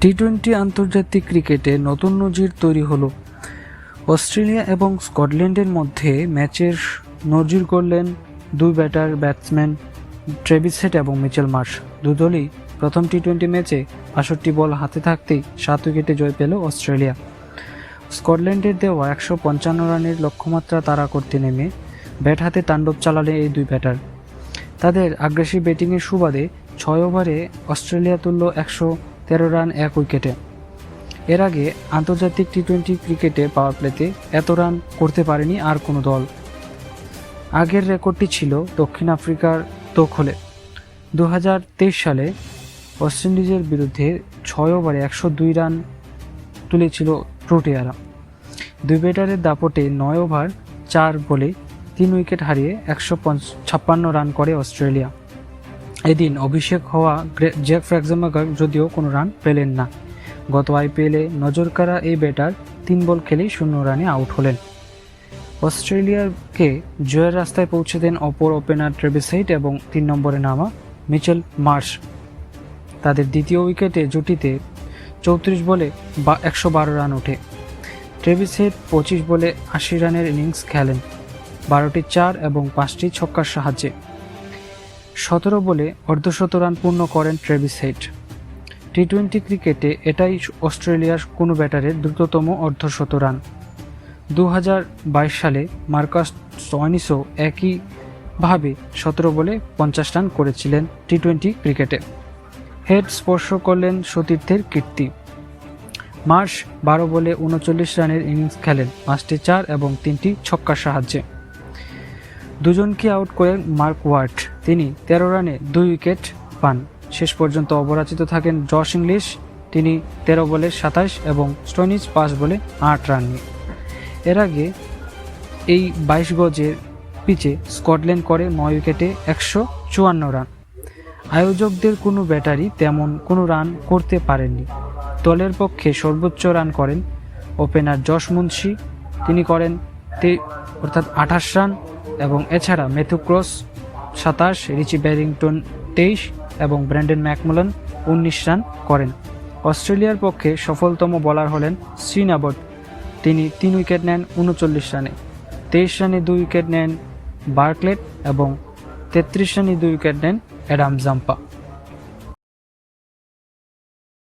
টি-20 আন্তর্জাতিক ক্রিকেটে নতুন নজির তৈরি হলো। অস্ট্রেলিয়া এবং স্কটল্যান্ডের মধ্যে ম্যাচের নজির গড়লেন দুই ব্যাটসম্যান ট্রেভিস হেড এবং মিচেল মার্শ। দুদলই প্রথম টি-20 ম্যাচে ৬২ বল হাতে থাকতেই ৭ উইকেটে জয় পেল অস্ট্রেলিয়া। স্কটল্যান্ডের দেওয়া ১৫৫ রানের লক্ষ্যমাত্রা তাড়া করতে নেমে ব্যাট হাতে তাণ্ডব চালালে এই দুই ব্যাটার। তাদের আগ্রাসী ব্যাটিংয়ের সুবাদে ৬ ওভারে অস্ট্রেলিয়া তুলল ১১৩ রান ১ উইকেটে। এর আগে আন্তর্জাতিক টি-20 ক্রিকেটে পাওয়ার প্লেতে এত রান করতে পারেনি আর কোনো দল। আগের রেকর্ডটি ছিল দক্ষিণ আফ্রিকার দখলে। ২০২৩ সালে ওয়েস্ট ইন্ডিজের বিরুদ্ধে ৬ ওভারে ১০২ রান তুলেছিল প্রোটিয়ারা। দুই ব্যাটারের দাপটে ৯ ওভার ৪ বলে ৩ উইকেট হারিয়ে ১৫৬ রান করে অস্ট্রেলিয়া। এদিন অভিষেক হওয়া জ্যাক ফ্র্যাক্সেনবার্গার যদিও কোনো রান পেলেন না। গত আইপিএলে নজরকাড়া এই ব্যাটার ৩ বল খেলেই ০ রানে আউট হলেন। অস্ট্রেলিয়াকে জয়ের রাস্তায় পৌঁছে দেন অপর ওপেনার ট্রেভিস হেড এবং ৩ নম্বরে নামা মিচেল মার্শ। তাদের দ্বিতীয় উইকেটে জুটিতে ৩৪ বলে ১১২ রান ওঠে। ট্রেভিস হেড ২৫ বলে ৮০ রানের ইনিংস খেলেন, ১২টি ৪ এবং ৫টি ছক্কার সাহায্যে। ১৭ বলে অর্ধশত রান পূর্ণ করেন ট্রেভিস হেড। টি-20 ক্রিকেটে এটাই অস্ট্রেলিয়ার কোনো ব্যাটারের দ্রুততম অর্ধশত রান। ২০২২ সালে মার্কাস স্টোয়নিসও একইভাবে ১৭ বলে ৫০ রান করেছিলেন টি-20 ক্রিকেটে। হেড স্পর্শ করলেন সতীর্থের কীর্তি। মার্শ ১২ বলে ৩৯ রানের ইনিংস খেলেন, ৫টি ৪ এবং ৩টি ছক্কার সাহায্যে। দুজনকে আউট করেন মার্ক ওয়াট, তিনি ১৩ রানে ২ উইকেট পান। শেষ পর্যন্ত অপরাজিত থাকেন জশ ইংলিশ, তিনি ১৩ বলে ২৭ এবং স্টোয়নিস ৫ বলে ৮ রান নিয়ে। এর আগে এই ২২ গজের পিচে স্কটল্যান্ড করে ৯ উইকেটে ১৫৪ রান। আয়োজকদের কোনো ব্যাটারই তেমন কোনো রান করতে পারেননি। দলের পক্ষে সর্বোচ্চ রান করেন ওপেনার জশ মুন্সি, তিনি করেন ২৮ রান এবং এছাড়া ম্যাথু ক্রস ২৭, রিচি ব্যারিংটন ২৩ এবং ব্র্যান্ডন ম্যাকমুলান ১৯ রান করেন। অস্ট্রেলিয়ার পক্ষে সফলতম বোলার হলেন শিন অ্যাবট, তিনি ৩ উইকেট নেন ৩৯ রানে। ২৩ রানে ২ উইকেট নেন বার্কলেট এবং ৩৩ রানে ২ উইকেট নেন অ্যাডাম জাম্পা।